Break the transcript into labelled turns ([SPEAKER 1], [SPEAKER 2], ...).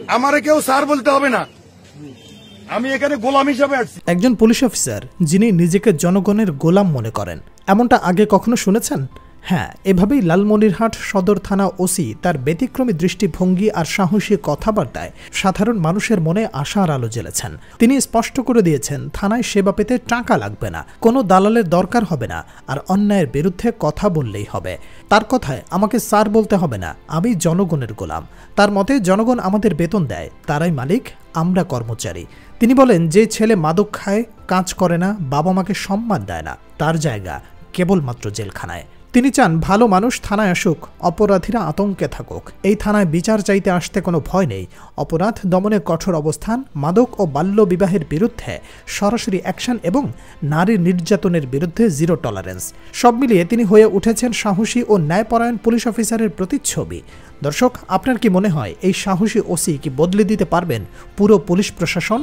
[SPEAKER 1] আমারে কেউ স্যার বলতে হবে না, আমি এখানে গোলাম হিসাবে আসছি।
[SPEAKER 2] একজন পুলিশ অফিসার যিনি নিজেকে জনগণের গোলাম মনে করেন, এমনটা আগে কখনো শুনেছেন? হ্যাঁ, এভাবেই লালমনিরহাট সদর থানা ওসি তার ব্যতিক্রমী দৃষ্টিভঙ্গি আর সাহসী কথাবার্তায় সাধারণ মানুষের মনে আশার আলো জ্বেলেছেন। তিনি স্পষ্ট করে দিয়েছেন, থানায় সেবা পেতে টাকা লাগবে না, কোনো দালালের দরকার হবে না, আর অন্যায়ের বিরুদ্ধে কথা বললেই হবে। তার কথায়, আমাকে স্যার বলতে হবে না, আমি জনগণের গোলাম। তার মতে, জনগণ আমাদের বেতন দেয়, তারাই মালিক, আমরা কর্মচারী। তিনি বলেন, যে ছেলে মাদক খায়, কাজ করে না, বাবা মাকে সম্মান দেয় না, তার জায়গা কেবলমাত্র জেলখানায়। তিনি চান ভালো মানুষ থানায় আসুক, অপরাধীরা আতঙ্কে থাকুক। এই থানায় বিচার চাইতে আসতে কোনো ভয় নেই। অপরাধ দমনে কঠোর অবস্থান, মাদক ও বাল্য বিবাহের বিরুদ্ধে সরাসরি অ্যাকশন এবং নারী নির্যাতনের বিরুদ্ধে জিরো টলারেন্স। সব মিলিয়ে তিনি হয়ে উঠেছেন সাহসী ও ন্যায়পরায়ণ পুলিশ অফিসারের প্রতিচ্ছবি। দর্শক, আপনার কি মনে হয় এই সাহসী ওসি কি বদলে দিতে পারবেন পুরো পুলিশ প্রশাসন?